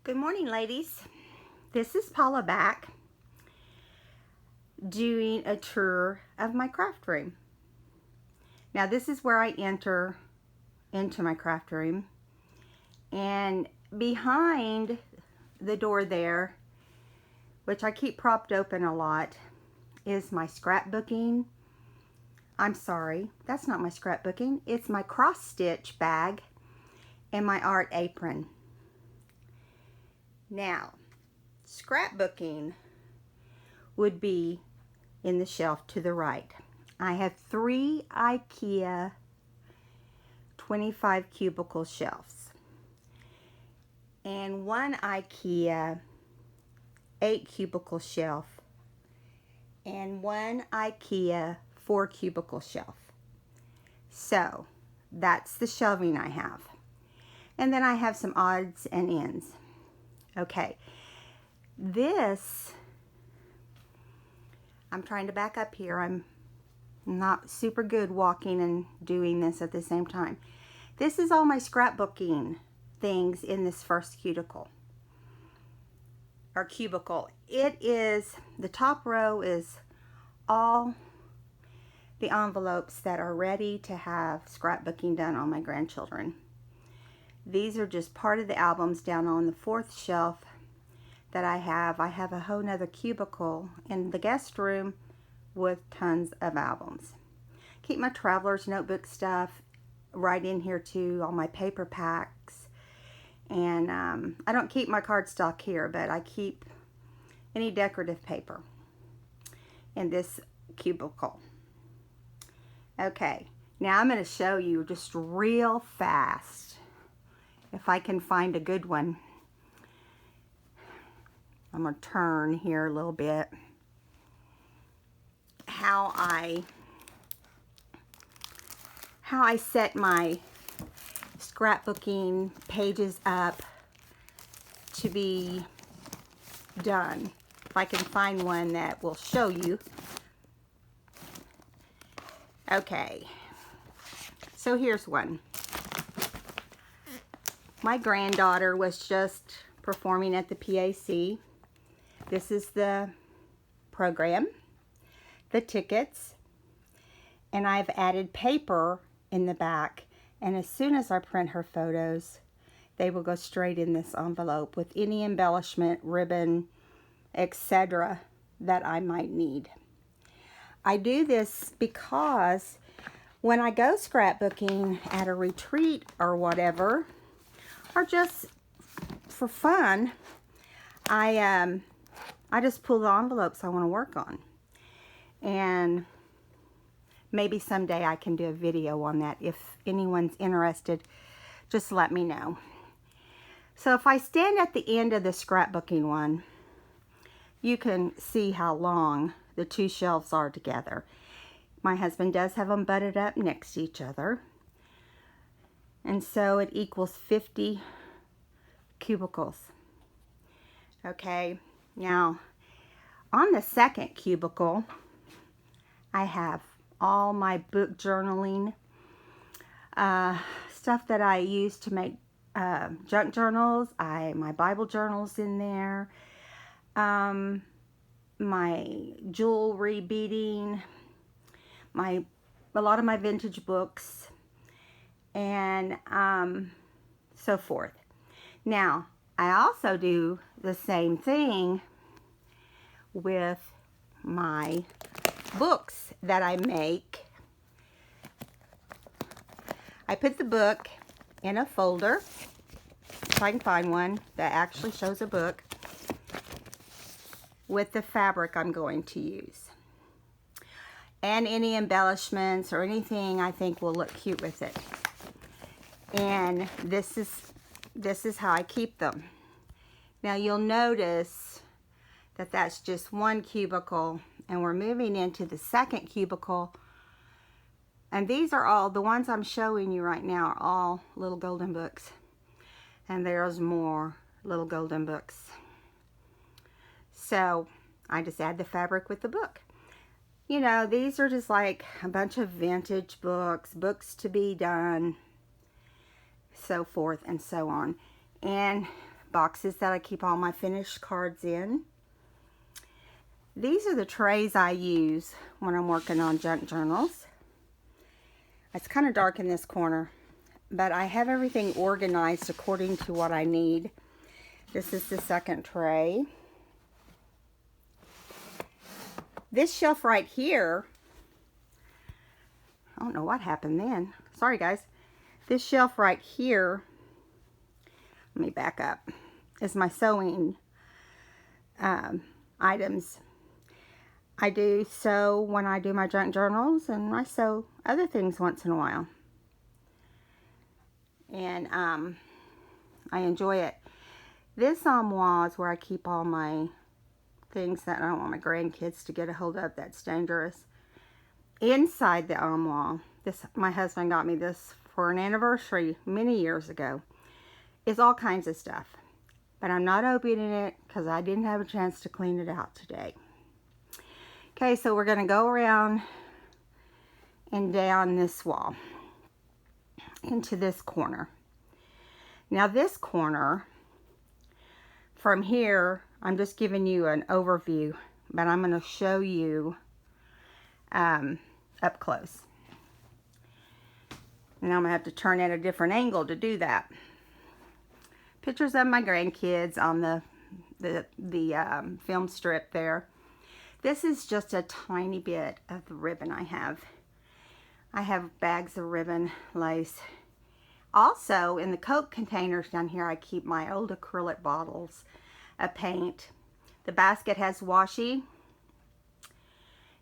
Good morning, ladies. This is Paula back doing a tour of my craft room. Now this is where I enter into my craft room, and behind the door there, which I keep propped open a lot, is my scrapbooking. I'm sorry, that's not my scrapbooking. It's my cross stitch bag and my art apron. Now, scrapbooking would be in the shelf to the right. I have 3 IKEA 25 cubicle shelves and 1 IKEA 8 cubicle shelf and 1 IKEA 4 cubicle shelf. So that's the shelving I have. And then I have some odds and ends. Okay, this, I'm trying to back up here. I'm not super good walking and doing this at the same time. This is all my scrapbooking things in this first cubicle. It is, the top row is all the envelopes that are ready to have scrapbooking done on my grandchildren. These are just part of the albums down on the 4th shelf that I have. I have a whole nother cubicle in the guest room with tons of albums. Keep my traveler's notebook stuff right in here too, all my paper packs. And I don't keep my cardstock here, but I keep any decorative paper in this cubicle. Okay, now I'm going to show you just real fast, if I can find a good one. I'm going to turn here a little bit. How I set my scrapbooking pages up to be done. If I can find one that will show you. Okay, so here's one. My granddaughter was just performing at the PAC. This is the program, the tickets, and I've added paper in the back, and as soon as I print her photos, they will go straight in this envelope with any embellishment, ribbon, etc. that I might need. I do this because when I go scrapbooking at a retreat or whatever, or just for fun, I just pull the envelopes I want to work on. And maybe someday I can do a video on that. If anyone's interested, just let me know. So if I stand at the end of the scrapbooking one, you can see how long the 2 shelves are together. My husband does have them butted up next to each other. And so it equals 50 cubicles. Okay, now on the 2nd cubicle, I have all my book journaling stuff that I use to make junk journals. My Bible journals in there, my jewelry beading, a lot of my vintage books, and so forth. Now, I also do the same thing with my books that I make. I put the book in a folder, if I can find one that actually shows a book, with the fabric I'm going to use. And any embellishments or anything I think will look cute with it. And this is how I keep them. Now you'll notice that that's just 1 cubicle, and we're moving into the 2nd cubicle. And these are all, the ones I'm showing you right now are all little golden books. And there's more little golden books. So I just add the fabric with the book. You know, these are just like a bunch of vintage books, books to be done, so forth and so on. And boxes that I keep all my finished cards in. These are the trays I use when I'm working on junk journals. It's kind of dark in this corner, but I have everything organized according to what I need. This is the second tray. This shelf right here, I don't know what happened then. Sorry guys. This shelf right here, let me back up, is my sewing items. I do sew when I do my junk journals, and I sew other things once in a while. And I enjoy it. This armoire is where I keep all my things that I don't want my grandkids to get a hold of that's dangerous. Inside the armoire, my husband got me this for an anniversary many years ago, is all kinds of stuff. But I'm not opening it because I didn't have a chance to clean it out today. Okay, so we're going to go around and down this wall into this corner. Now this corner, from here, I'm just giving you an overview, but I'm going to show you up close. And I'm going to have to turn at a different angle to do that. Pictures of my grandkids on the film strip there. This is just a tiny bit of the ribbon I have. I have bags of ribbon, lace. Also, in the Coke containers down here, I keep my old acrylic bottles of paint. The basket has washi.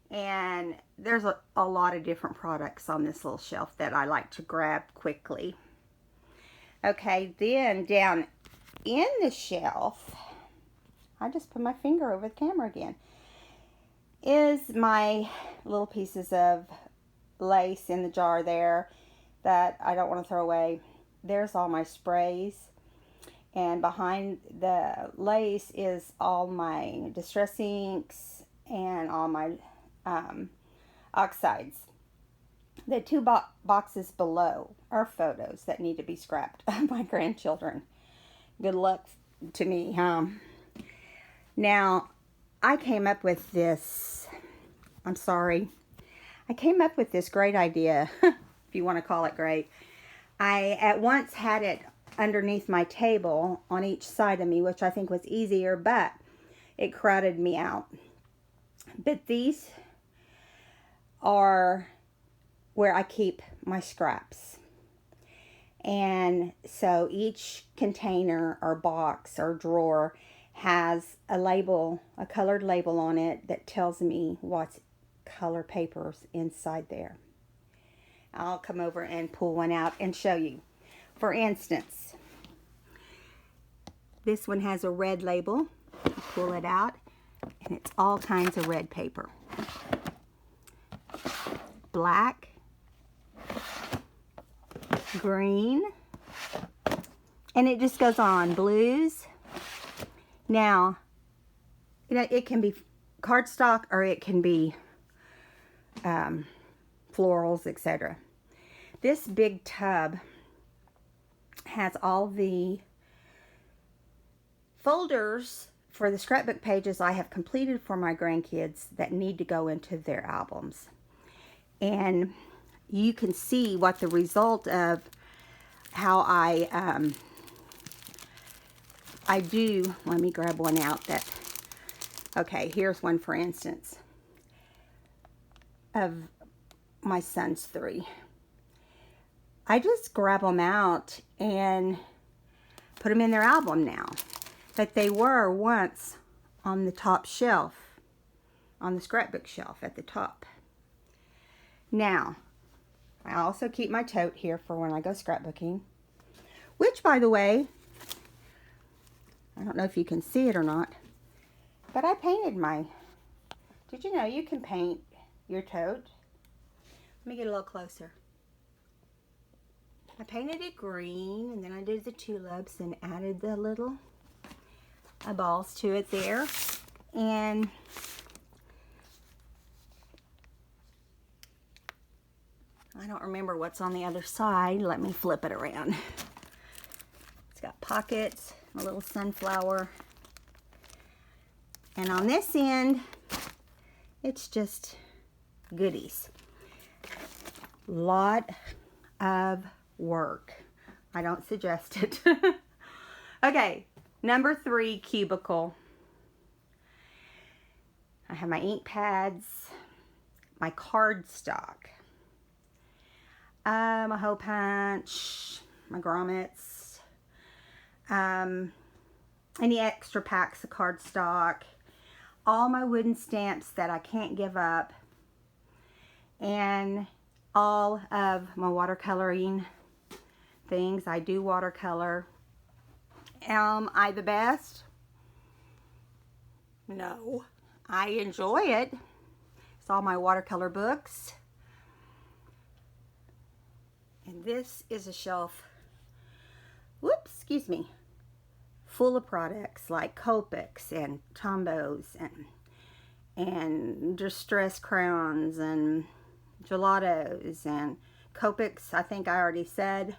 And there's a lot of different products on this little shelf that I like to grab quickly. Okay, then down in the shelf, I just put my finger over the camera again, is my little pieces of lace in the jar there that I don't want to throw away. There's all my sprays, and behind the lace is all my distress inks and all my oxides. The two boxes below are photos that need to be scrapped of my grandchildren. Good luck to me, huh? Now, I came up with this, I came up with this great idea, if you want to call it great. I at once had it underneath my table on each side of me, which I think was easier, but it crowded me out. But these are where I keep my scraps. And so each container or box or drawer has a label, a colored label on it that tells me what's color papers inside there. I'll come over and pull one out and show you. For instance, this one has a red label. Pull it out, and it's all kinds of red paper. Black, green, and it just goes on. Blues. Now, you know, it can be cardstock or it can be florals, etc. This big tub has all the folders for the scrapbook pages I have completed for my grandkids that need to go into their albums. And you can see what the result of how I do. Let me grab one out that, okay, here's one for instance of my son's 3. I just grab them out and put them in their album now. But they were once on the top shelf, on the scrapbook shelf at the top. Now, I also keep my tote here for when I go scrapbooking, which, by the way, I don't know if you can see it or not, but I painted my, did you know you can paint your tote? Let me get a little closer. I painted it green, and then I did the tulips and added the little balls to it there. And I don't remember what's on the other side. Let me flip it around. It's got pockets. a little sunflower. And on this end, it's just goodies. Lot of work. I don't suggest it. Okay, number 3, cubicle. I have my ink pads, my cardstock, my hole punch, my grommets, any extra packs of cardstock, all my wooden stamps that I can't give up, and all of my watercoloring things. I do watercolor. Am I the best? No. I enjoy it. It's all my watercolor books. And this is a shelf, whoops, excuse me, full of products like Copics and Tombos and Distress Crowns and Gelatos and Copics, I think I already said.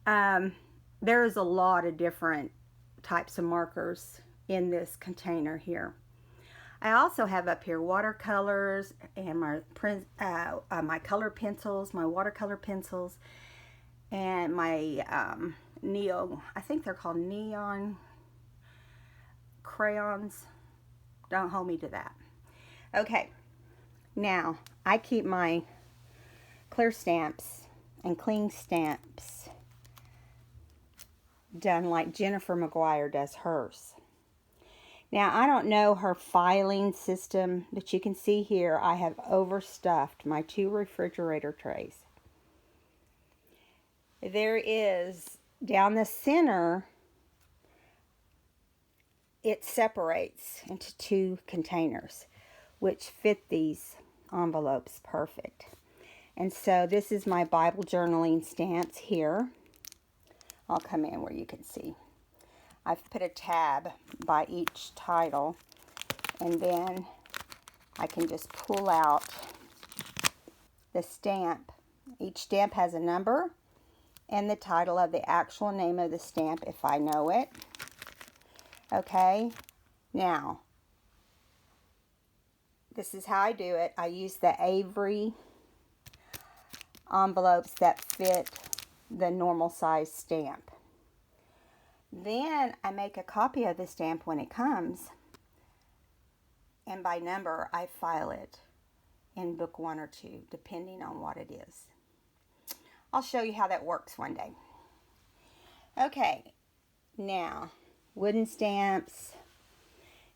There is a lot of different types of markers in this container here. I also have up here watercolors and my color pencils, my watercolor pencils, and my I think they're called neon crayons. Don't hold me to that. Okay, now I keep my clear stamps and cling stamps done like Jennifer McGuire does hers. Now, I don't know her filing system, but you can see here I have overstuffed my 2 refrigerator trays. There is, down the center, it separates into 2 containers, which fit these envelopes perfect. And so this is my Bible journaling stance here. I'll come in where you can see. I've put a tab by each title, and then I can just pull out the stamp. Each stamp has a number and the title of the actual name of the stamp if I know it. Okay, now this is how I do it. I use the Avery envelopes that fit the normal size stamp. Then I make a copy of the stamp when it comes, and by number I file it in book 1 or 2, depending on what it is. I'll show you how that works one day. Okay, now wooden stamps.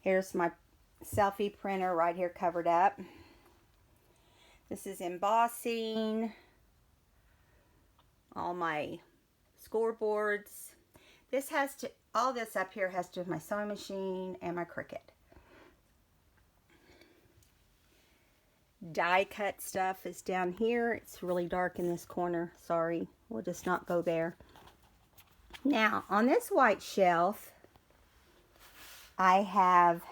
Here's my selfie printer right here covered up. This is embossing. All my scoreboards. This has to, all this up here has to do with my sewing machine and my Cricut. Die cut stuff is down here. It's really dark in this corner. Sorry, we'll just not go there. Now, on this white shelf, I have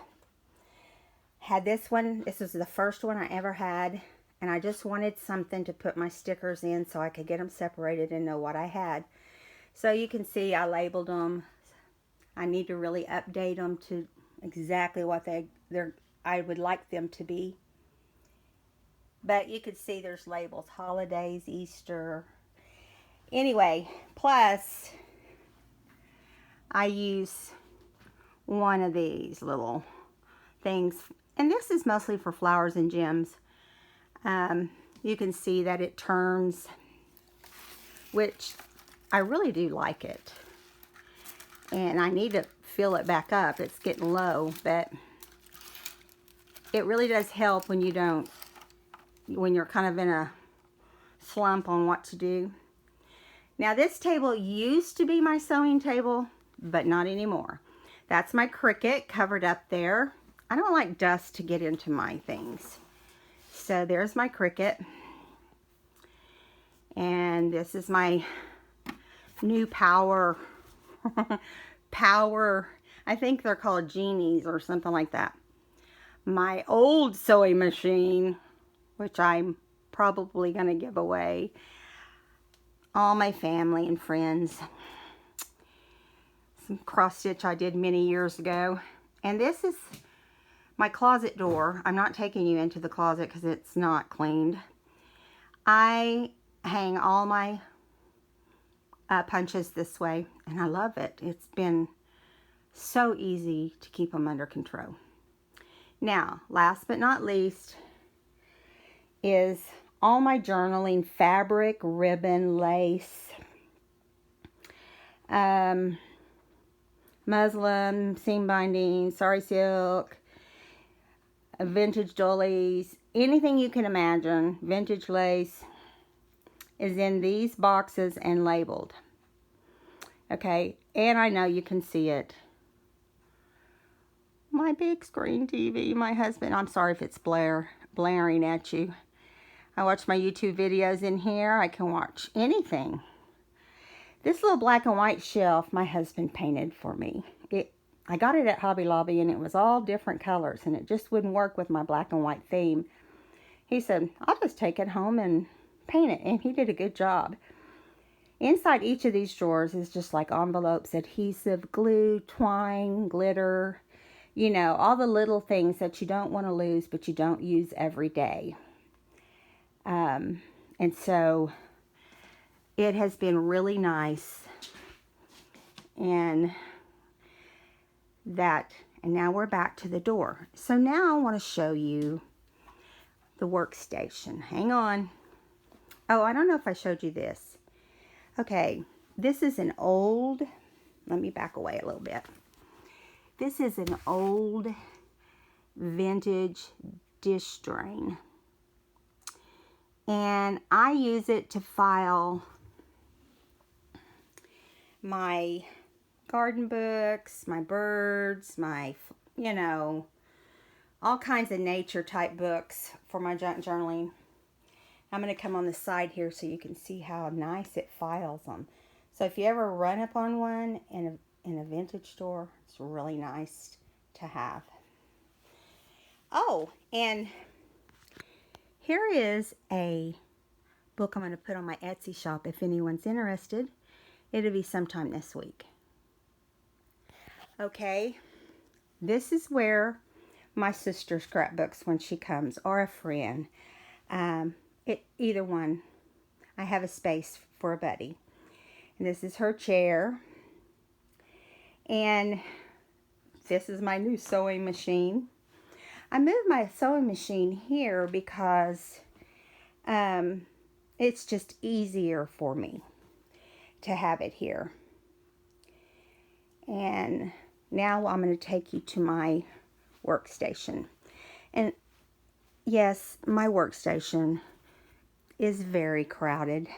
had this one. This was the first one I ever had, and I just wanted something to put my stickers in so I could get them separated and know what I had. So you can see I labeled them. I need to really update them to exactly what I would like them to be. But you can see there's labels, holidays, Easter. Anyway, plus I use one of these little things. And this is mostly for flowers and gems. You can see that it turns, which I really do like it. And I need to fill it back up. It's getting low, but it really does help when you're kind of in a slump on what to do. Now this table used to be my sewing table, but not anymore. That's my Cricut covered up there. I don't like dust to get into my things. So there's my Cricut. And this is my new power, I think they're called Genies or something like that. My old sewing machine, which I'm probably going to give away. All my family and friends. some cross stitch I did many years ago. And this is my closet door. I'm not taking you into the closet because it's not cleaned. I hang all my punches this way, and I love it. It's been so easy to keep them under control. Now, last but not least is all my journaling fabric, ribbon, lace, muslin, seam binding, sari silk, vintage doilies, anything you can imagine, vintage lace is in these boxes and labeled. Okay, and I know you can see it. My big screen TV, my husband, I'm sorry if it's blaring at you. I watch my YouTube videos in here. I can watch anything. This little black and white shelf my husband painted for me. I got it at Hobby Lobby, and it was all different colors, and it just wouldn't work with my black and white theme. He said, I'll just take it home and paint it, and he did a good job. Inside each of these drawers is just like envelopes, adhesive, glue, twine, glitter, you know, all the little things that you don't want to lose, but you don't use every day. And so it has been really nice. And now we're back to the door. So now I want to show you the workstation. Hang on. Oh, I don't know if I showed you this. Okay, this is an old, let me back away a little bit. This is an old vintage dish drain. And I use it to file my garden books, my birds, my, you know, all kinds of nature type books for my junk journaling. I'm going to come on the side here so you can see how nice it files them. So if you ever run up on one in a vintage store, it's really nice to have. Oh, and here is a book I'm going to put on my Etsy shop if anyone's interested. It'll be sometime this week. Okay, this is where my sister scrapbooks when she comes, or a friend. Either one. I have a space for a buddy. And this is her chair. And this is my new sewing machine. I moved my sewing machine here because it's just easier for me to have it here. And now I'm going to take you to my workstation. And yes, my workstation is very crowded,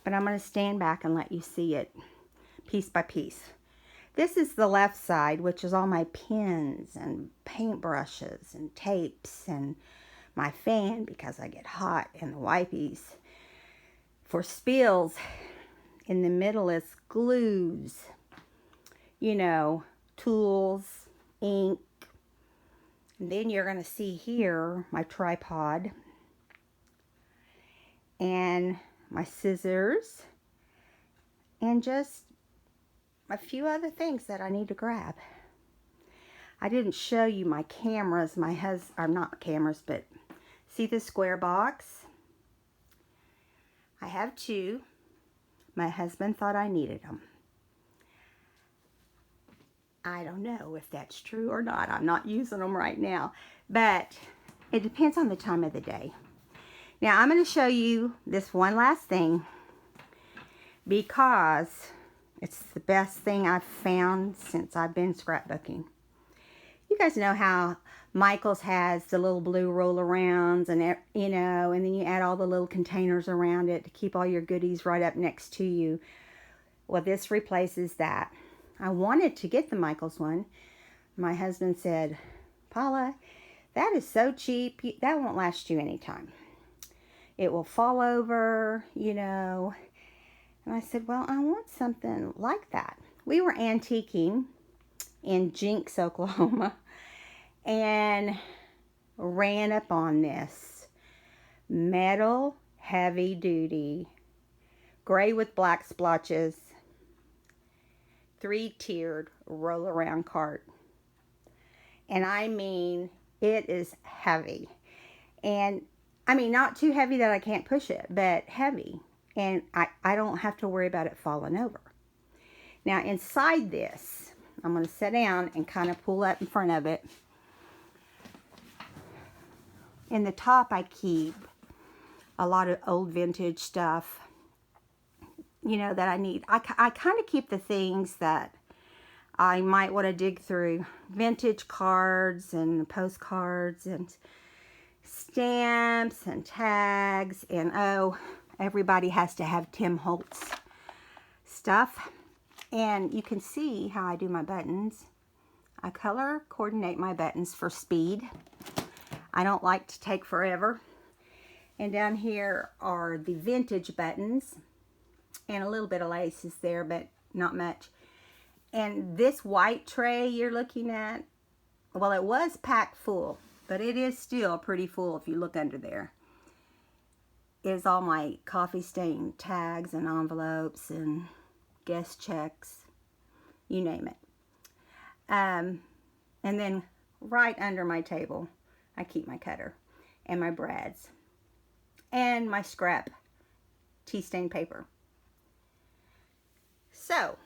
but I'm going to stand back and let you see it piece by piece. This is the left side, which is all my pens and paintbrushes and tapes and my fan because I get hot, and the wipies for spills. In the middle is glues, you know, tools, ink. And then you're going to see here my tripod and my scissors and just a few other things that I need to grab. I didn't show you my cameras. Not cameras, but see the square box? I have two. My husband thought I needed them. I don't know if that's true or not. I'm not using them right now, but it depends on the time of the day. Now I'm going to show you this one last thing because it's the best thing I've found since I've been scrapbooking. You guys know how Michaels has the little blue roll-arounds and, you know, and then you add all the little containers around it to keep all your goodies right up next to you. Well, this replaces that. I wanted to get the Michaels one. My husband said, Paula, that is so cheap. That won't last you any time. It will fall over, you know. And I said, well, I want something like that. We were antiquing in Jinx, Oklahoma, and ran up on this metal, heavy duty, gray with black splotches, 3-tiered roll around cart. And I mean, it is heavy. And I mean, not too heavy that I can't push it, but heavy. And I don't have to worry about it falling over. Now inside this, I'm going to sit down and kind of pull up in front of it. In the top, I keep a lot of old vintage stuff, you know, that I need. I kind of keep the things that I might want to dig through. Vintage cards and postcards and stamps and tags. And oh, everybody has to have Tim Holtz stuff. And you can see how I do my buttons. I color coordinate my buttons for speed. I don't like to take forever. And down here are the vintage buttons. And a little bit of lace is there, but not much. And this white tray you're looking at, well, it was packed full, but it is still pretty full if you look under there. Is all my coffee stain tags and envelopes and guest checks, you name it. And then right under my table, I keep my cutter and my brads and my scrap tea stain paper. So,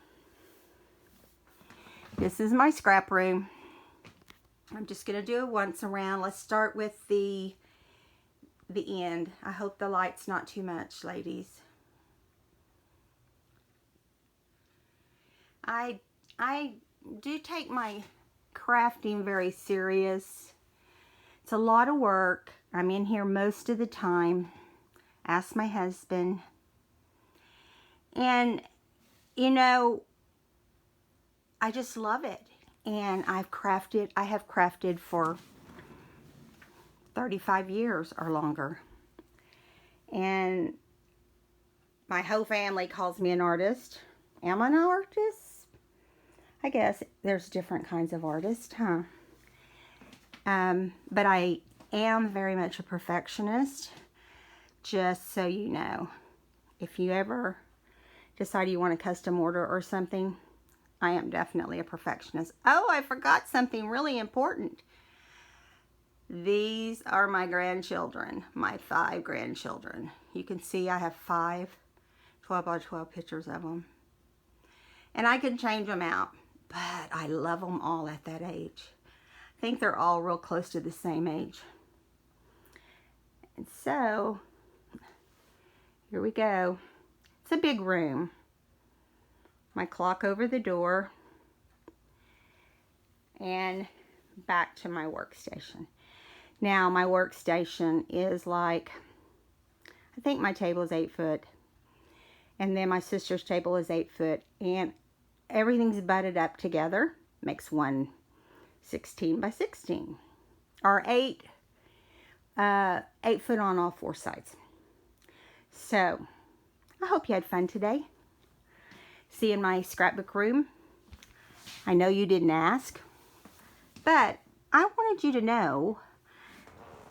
this is my scrap room. I'm just going to do it once around. Let's start with the end. I hope the light's not too much, ladies. I do take my crafting very serious. It's a lot of work. I'm in here most of the time. Ask my husband. And, you know, I just love it. And I have crafted for 35 years or longer. And my whole family calls me an artist. Am I an artist? I guess there's different kinds of artists, huh? But I am very much a perfectionist. Just so you know, if you ever decide you want a custom order or something, I am definitely a perfectionist. Oh, I forgot something really important. These are my grandchildren, my 5 grandchildren. You can see I have 5 12 by 12 pictures of them. And I can change them out, but I love them all at that age. I think they're all real close to the same age. And so, here we go. It's a big room. My clock over the door. And back to my workstation. Now, my workstation is like, I think my table is 8 foot. And then my sister's table is 8 foot. And everything's butted up together. Makes one 16 by 16. Or 8 foot on all 4 sides. So, I hope you had fun today. Seeing my scrapbook room. I know you didn't ask. But I wanted you to know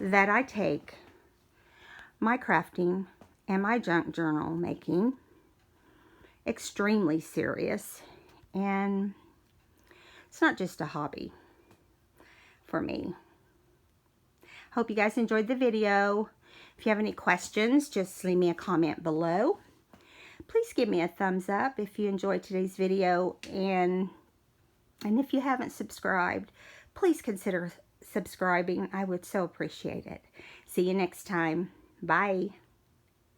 that I take my crafting and my junk journal making extremely serious. And it's not just a hobby for me. Hope you guys enjoyed the video. If you have any questions, just leave me a comment below. Please give me a thumbs up if you enjoyed today's video. And if you haven't subscribed, please consider subscribing. I would so appreciate it. See you next time. Bye.